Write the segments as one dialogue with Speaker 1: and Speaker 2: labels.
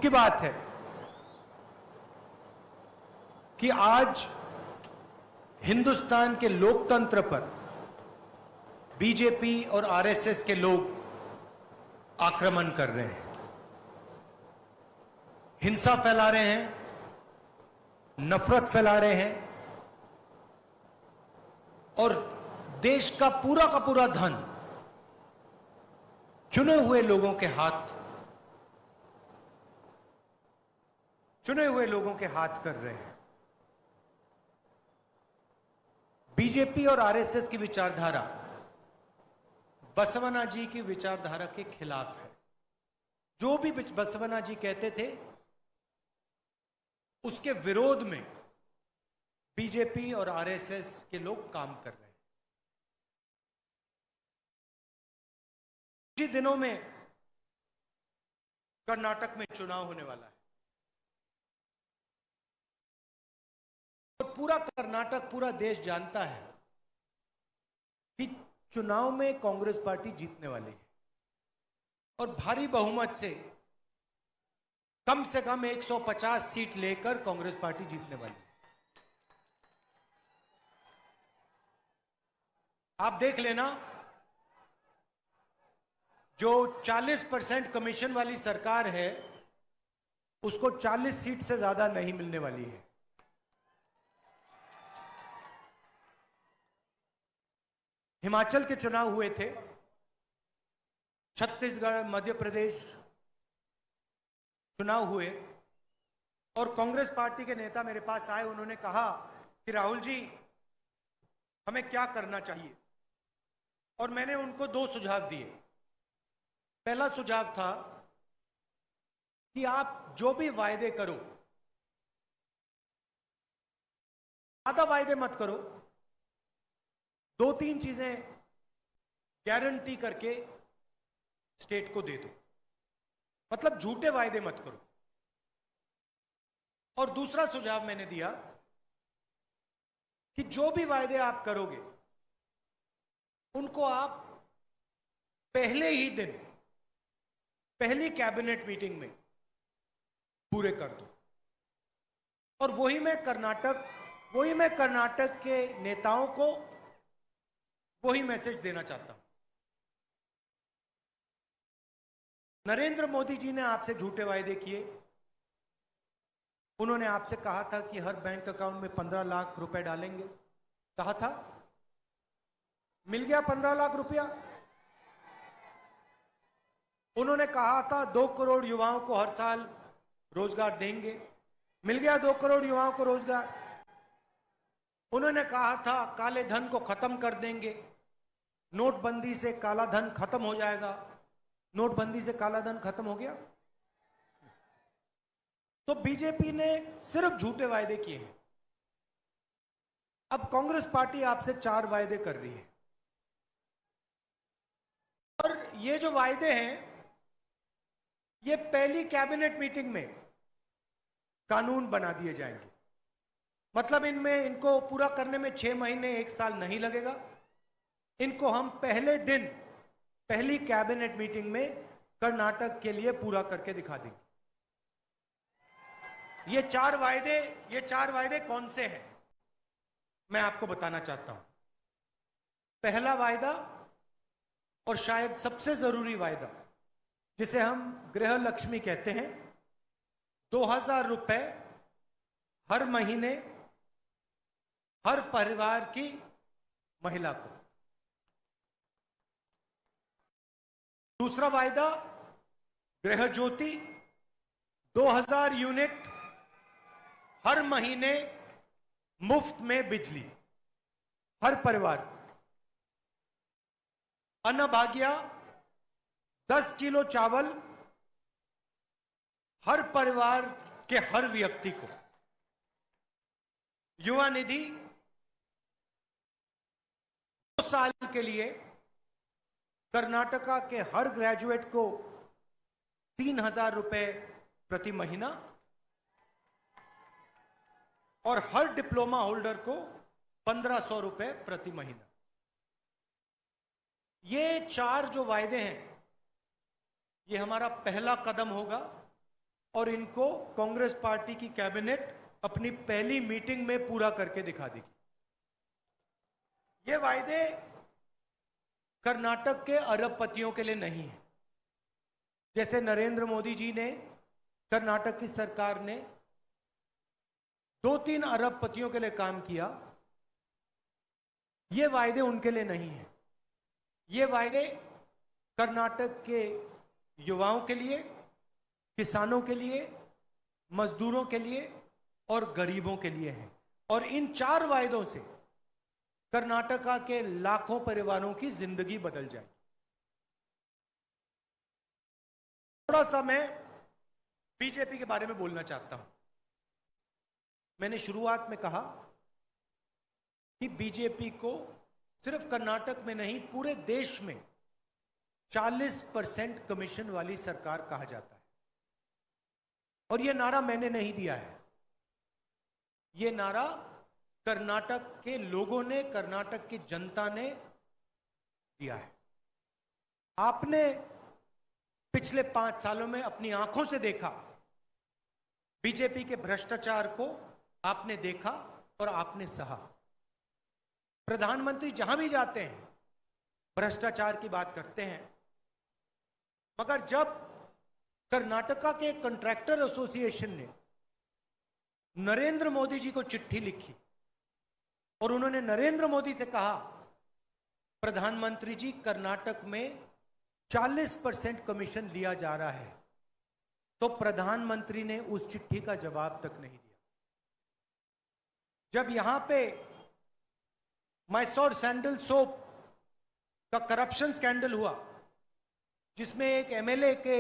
Speaker 1: की बात है कि आज हिंदुस्तान के लोकतंत्र पर बीजेपी और आरएसएस के लोग आक्रमण कर रहे हैं, हिंसा फैला रहे हैं, नफरत फैला रहे हैं और देश का पूरा धन चुने हुए लोगों के हाथ कर रहे हैं। बीजेपी और आरएसएस की विचारधारा बसवन्ना जी की विचारधारा के खिलाफ है। जो भी बसवन्ना जी कहते थे उसके विरोध में बीजेपी और आरएसएस के लोग काम कर रहे हैं। कुछ दिनों में कर्नाटक में चुनाव होने वाला है और पूरा कर्नाटक, पूरा देश जानता है कि चुनाव में कांग्रेस पार्टी जीतने वाली है और भारी बहुमत से कम 150 सीट लेकर कांग्रेस पार्टी जीतने वाली है। आप देख लेना, जो 40% कमीशन वाली सरकार है उसको 40 सीट से ज्यादा नहीं मिलने वाली है। हिमाचल के चुनाव हुए थे, छत्तीसगढ़, मध्य प्रदेश चुनाव हुए और कांग्रेस पार्टी के नेता मेरे पास आए। उन्होंने कहा कि राहुल जी, हमें क्या करना चाहिए, और मैंने उनको 2 सुझाव दिए। पहला सुझाव था कि आप जो भी वायदे करो, ज्यादा वायदे मत करो, 2-3 चीजें गारंटी करके स्टेट को दे दो, मतलब झूठे वायदे मत करो। और दूसरा सुझाव मैंने दिया कि जो भी वायदे आप करोगे उनको आप पहले ही दिन, पहली कैबिनेट मीटिंग में पूरे कर दो। और वही मैं कर्नाटक के नेताओं को वही मैसेज देना चाहता हूं। नरेंद्र मोदी जी ने आपसे झूठे वायदे किए। उन्होंने आपसे कहा था कि हर बैंक अकाउंट में 15 लाख रुपए डालेंगे, कहा था, मिल गया 15 लाख रुपया। उन्होंने कहा था 2 करोड़ युवाओं को हर साल रोजगार देंगे, मिल गया 2 करोड़ युवाओं को रोजगार। उन्होंने कहा था काले धन को खत्म कर देंगे, नोटबंदी से काला धन खत्म हो जाएगा, नोटबंदी से काला धन खत्म हो गया। तो बीजेपी ने सिर्फ झूठे वायदे किए हैं। अब कांग्रेस पार्टी आपसे 4 वायदे कर रही है और ये जो वायदे हैं ये पहली कैबिनेट मीटिंग में कानून बना दिए जाएंगे। मतलब इनको पूरा करने में 6 महीने, 1 साल नहीं लगेगा। इनको हम पहले दिन, पहली कैबिनेट मीटिंग में कर्नाटक के लिए पूरा करके दिखा देंगे। ये 4 वायदे कौन से हैं, मैं आपको बताना चाहता हूं। पहला वायदा, और शायद सबसे जरूरी वायदा, जिसे हम गृह लक्ष्मी कहते हैं, 2000 रुपए हर महीने हर परिवार की महिला को। दूसरा वायदा, गृह ज्योति, 2000 यूनिट हर महीने मुफ्त में बिजली हर परिवार को। अन्न भाग्य, 10 किलो चावल हर परिवार के हर व्यक्ति को। युवा निधि 2 साल के लिए कर्नाटका के हर ग्रेजुएट को 3000 रुपए प्रति महीना और हर डिप्लोमा होल्डर को 1500 रुपए प्रति महीना। ये 4 जो वायदे हैं, ये हमारा पहला कदम होगा और इनको कांग्रेस पार्टी की कैबिनेट अपनी पहली मीटिंग में पूरा करके दिखा देगी। ये वायदे कर्नाटक के अरबपतियों के लिए नहीं है। जैसे नरेंद्र मोदी जी ने, कर्नाटक की सरकार ने 2-3 अरबपतियों के लिए काम किया, ये वायदे उनके लिए नहीं है। ये वायदे कर्नाटक के युवाओं के लिए, किसानों के लिए, मजदूरों के लिए और गरीबों के लिए हैं। और इन 4 वायदों से कर्नाटका के लाखों परिवारों की जिंदगी बदल जाएगी। थोड़ा सा मैं बीजेपी के बारे में बोलना चाहता हूं। मैंने शुरुआत में कहा कि बीजेपी को सिर्फ कर्नाटक में नहीं, पूरे देश में 40% कमीशन वाली सरकार कहा जाता है। और यह नारा मैंने नहीं दिया है, यह नारा कर्नाटक के लोगों ने, कर्नाटक की जनता ने दिया है। आपने पिछले 5 सालों में अपनी आंखों से देखा, बीजेपी के भ्रष्टाचार को आपने देखा और आपने सहा। प्रधानमंत्री जहां भी जाते हैं भ्रष्टाचार की बात करते हैं, मगर जब कर्नाटका के कंट्रैक्टर एसोसिएशन ने नरेंद्र मोदी जी को चिट्ठी लिखी और उन्होंने नरेंद्र मोदी से कहा, प्रधानमंत्री जी कर्नाटक में 40% कमीशन लिया जा रहा है, तो प्रधानमंत्री ने उस चिट्ठी का जवाब तक नहीं दिया। जब यहां पे मैसोर सैंडल सोप का करप्शन स्कैंडल हुआ, जिसमें एक एमएलए के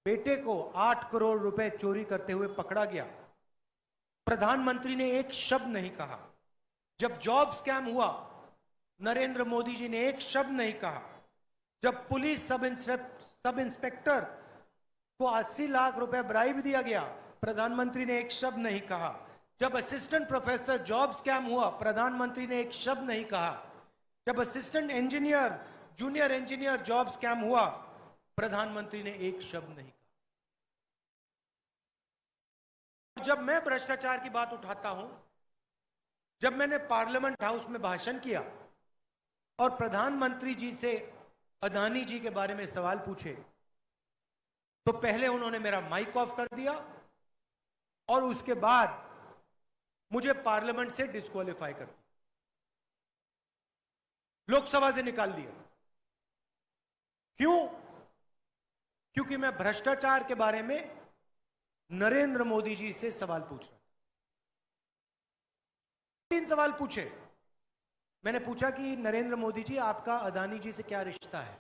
Speaker 1: बेटे को 8 करोड़ रुपए चोरी करते हुए पकड़ा गया, प्रधानमंत्री ने एक शब्द नहीं कहा। जब जॉब स्कैम हुआ, नरेंद्र मोदी जी ने एक शब्द नहीं कहा। जब पुलिस सब इंस्पेक्टर को 80 लाख रुपए ब्राइब दिया गया, प्रधानमंत्री ने एक शब्द नहीं कहा। जब असिस्टेंट प्रोफेसर जॉब स्कैम हुआ, प्रधानमंत्री ने एक शब्द नहीं कहा। जब assistant engineer, junior engineer job scam हुआ, प्रधानमंत्री ने एक शब्द नहीं कहा। जब मैं भ्रष्टाचार की बात उठाता हूं, जब मैंने पार्लियामेंट हाउस में भाषण किया और प्रधानमंत्री जी से अदानी जी के बारे में सवाल पूछे, तो पहले उन्होंने मेरा माइक ऑफ कर दिया और उसके बाद मुझे पार्लियामेंट से डिस्क्वालीफाई कर दिया, लोकसभा से निकाल दिया। क्यों? क्योंकि मैं भ्रष्टाचार के बारे में नरेंद्र मोदी जी से सवाल पूछ रहा था। 3 सवाल पूछे। मैंने पूछा कि नरेंद्र मोदी जी, आपका अदानी जी से क्या रिश्ता है?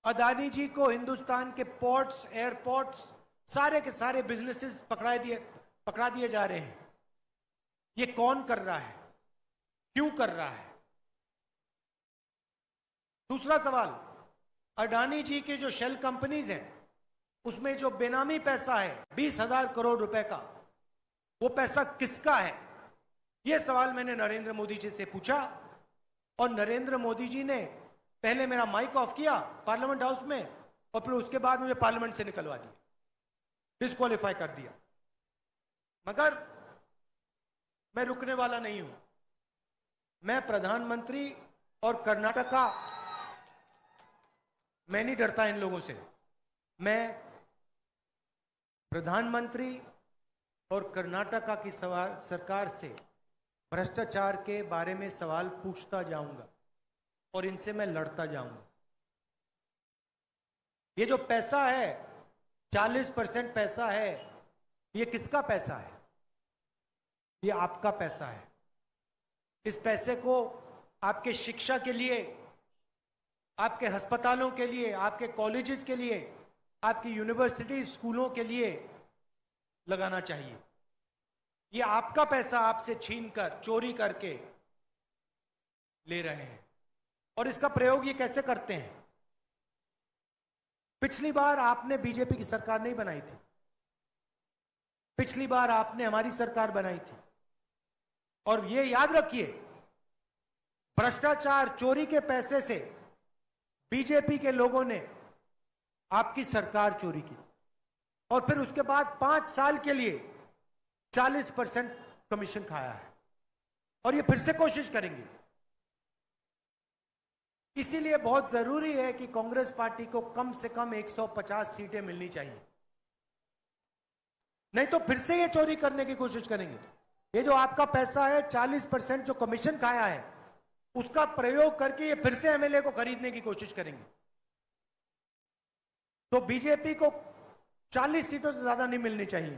Speaker 1: अदानी जी को हिंदुस्तान के पोर्ट्स, एयरपोर्ट्स, सारे के सारे बिजनेसेस पकड़ा दिए जा रहे हैं। ये कौन कर रहा है? क्यों कर रहा है? दूसरा सवाल, अडानी जी के जो शेल कंपनीज हैं, उसमें जो बेनामी पैसा है 20,000 करोड़ रुपए का, वो पैसा किसका है? यह सवाल मैंने नरेंद्र मोदी जी से पूछा और नरेंद्र मोदी जी ने पहले मेरा माइक ऑफ किया पार्लियामेंट हाउस में और फिर उसके बाद मुझे पार्लियामेंट से निकलवा दिया, डिस्क्वालीफाई कर दिया। मगर मैं रुकने वाला नहीं हूं। मैं प्रधानमंत्री और कर्नाटका, मैं नहीं डरता इन लोगों से। मैं प्रधानमंत्री और कर्नाटका की सरकार से भ्रष्टाचार के बारे में सवाल पूछता जाऊंगा और इनसे मैं लड़ता जाऊंगा। ये जो पैसा है, 40% पैसा है, ये किसका पैसा है? ये आपका पैसा है। इस पैसे को आपके शिक्षा के लिए, आपके अस्पतालों के लिए, आपके कॉलेजेस के लिए, आपकी यूनिवर्सिटी, स्कूलों के लिए लगाना चाहिए। ये आपका पैसा आपसे छीनकर, चोरी करके ले रहे हैं। और इसका प्रयोग ये कैसे करते हैं? पिछली बार आपने बीजेपी की सरकार नहीं बनाई थी, पिछली बार आपने हमारी सरकार बनाई थी। और ये याद रखिए, भ्रष्टाचार, चोरी के पैसे से बीजेपी के लोगों ने आपकी सरकार चोरी की, और फिर उसके बाद 5 साल के लिए 40% कमीशन खाया है, और ये फिर से कोशिश करेंगे। इसीलिए बहुत जरूरी है कि कांग्रेस पार्टी को कम से कम 150 सीटें मिलनी चाहिए, नहीं तो फिर से ये चोरी करने की कोशिश करेंगे। ये जो आपका पैसा है, 40% जो कमीशन खाया है, उसका प्रयोग करके ये फिर से एमएलए को खरीदने की कोशिश करेंगे। तो बीजेपी को 40 सीटों से ज्यादा नहीं मिलनी चाहिए।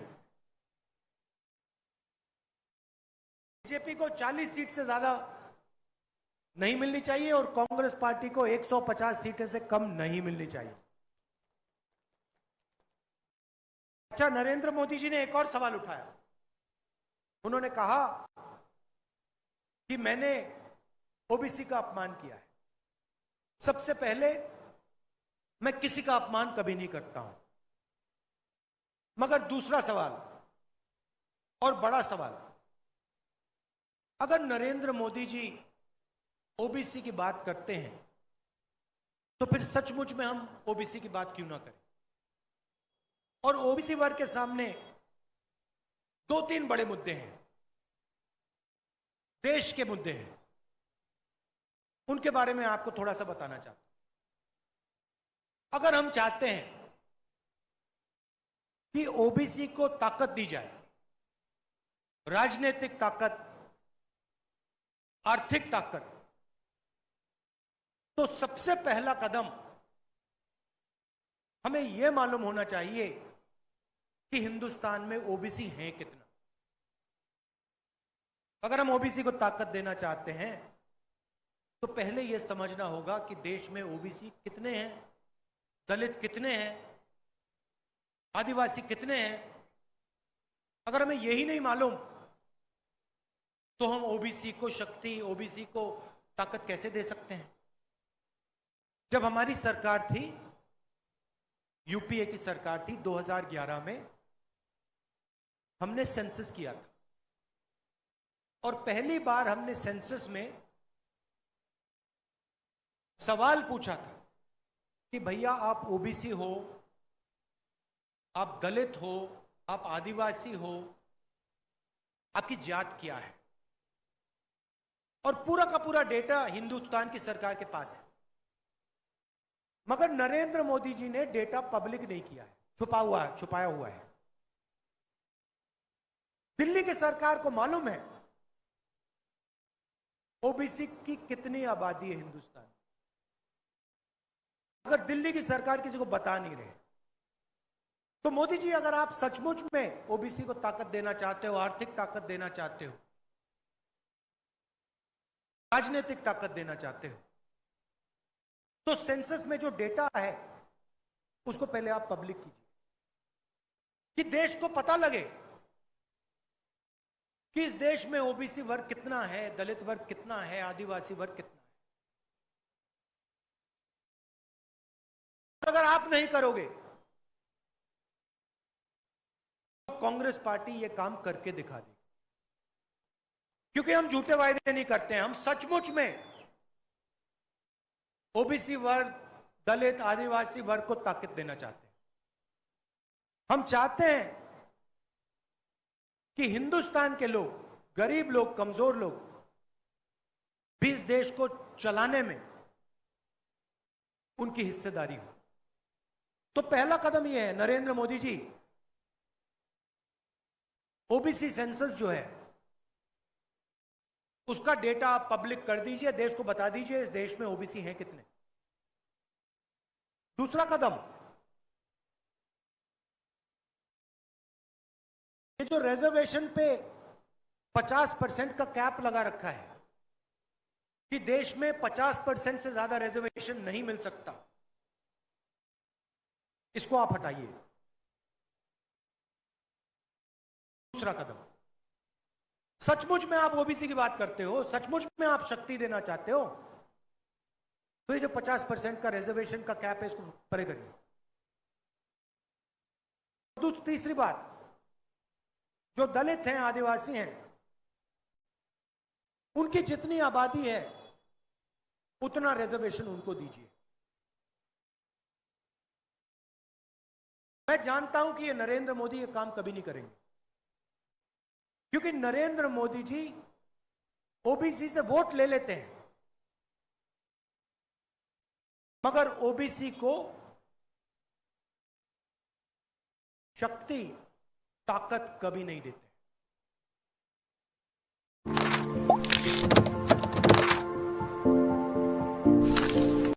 Speaker 1: बीजेपी को 40 सीट से ज्यादा नहीं मिलनी चाहिए, और कांग्रेस पार्टी को 150 सीटें से कम नहीं मिलनी चाहिए। अच्छा, नरेंद्र मोदी जी ने एक और सवाल उठाया। उन्होंने कहा कि मैंने ओबीसी का अपमान किया है। सबसे पहले, मैं किसी का अपमान कभी नहीं करता हूं, मगर दूसरा सवाल और बड़ा सवाल, अगर नरेंद्र मोदी जी ओबीसी की बात करते हैं तो फिर सचमुच में हम ओबीसी की बात क्यों ना करें। और ओबीसी वर्ग के सामने 2-3 बड़े मुद्दे हैं, देश के मुद्दे हैं, उनके बारे में आपको थोड़ा सा बताना चाहता हूं। अगर हम चाहते हैं कि ओबीसी को ताकत दी जाए, राजनीतिक ताकत, आर्थिक ताकत, तो सबसे पहला कदम हमें यह मालूम होना चाहिए कि हिंदुस्तान में ओबीसी हैं कितना। अगर हम ओबीसी को ताकत देना चाहते हैं तो पहले यह समझना होगा कि देश में ओबीसी कितने हैं, दलित कितने हैं, आदिवासी कितने हैं। अगर हमें यही नहीं मालूम तो हम ओबीसी को शक्ति, ओबीसी को ताकत कैसे दे सकते हैं। जब हमारी सरकार थी, यूपीए की सरकार थी, 2011 में हमने सेंसस किया था, और पहली बार हमने सेंसस में सवाल पूछा था कि भैया आप ओबीसी हो, आप दलित हो, आप आदिवासी हो, आपकी जात क्या है। और पूरा का पूरा डेटा हिंदुस्तान की सरकार के पास है, मगर नरेंद्र मोदी जी ने डेटा पब्लिक नहीं किया है, छुपाया हुआ है। दिल्ली की सरकार को मालूम है ओबीसी की कितनी आबादी है हिंदुस्तान में, अगर दिल्ली की सरकार किसी को बता नहीं रहे। तो मोदी जी, अगर आप सचमुच में ओबीसी को ताकत देना चाहते हो, आर्थिक ताकत देना चाहते हो, राजनीतिक ताकत देना चाहते हो, तो सेंसस में जो डेटा है उसको पहले आप पब्लिक कीजिए, कि देश को पता लगे कि इस देश में ओबीसी वर्ग कितना है, दलित वर्ग कितना है, आदिवासी वर्ग कितना है। अगर आप नहीं करोगे तो कांग्रेस पार्टी ये काम करके दिखा देगी, क्योंकि हम झूठे वायदे नहीं करते हैं। हम सचमुच में ओबीसी वर्ग, दलित, आदिवासी वर्ग को ताकत देना चाहते हैं। हम चाहते हैं कि हिंदुस्तान के लोग, गरीब लोग, कमजोर लोग भी इस देश को चलाने में उनकी हिस्सेदारी हो। तो पहला कदम यह है, नरेंद्र मोदी जी, ओबीसी सेंसस जो है उसका डेटा आप पब्लिक कर दीजिए, देश को बता दीजिए इस देश में ओबीसी हैं कितने। दूसरा कदम, ये जो रिजर्वेशन पे 50% का कैप लगा रखा है कि देश में 50% से ज्यादा रिजर्वेशन नहीं मिल सकता, इसको आप हटाइए। दूसरा कदम, सचमुच में आप ओबीसी की बात करते हो, सचमुच में आप शक्ति देना चाहते हो, तो ये जो 50% का रिजर्वेशन का कैप है इसको परे करिए। तीसरी बात, जो दलित हैं, आदिवासी हैं, उनकी जितनी आबादी है उतना रिजर्वेशन उनको दीजिए। मैं जानता हूं कि ये नरेंद्र मोदी ये काम कभी नहीं करेंगे, क्योंकि नरेंद्र मोदी जी ओबीसी से वोट ले लेते हैं, मगर ओबीसी को शक्ति, ताकत कभी नहीं देते।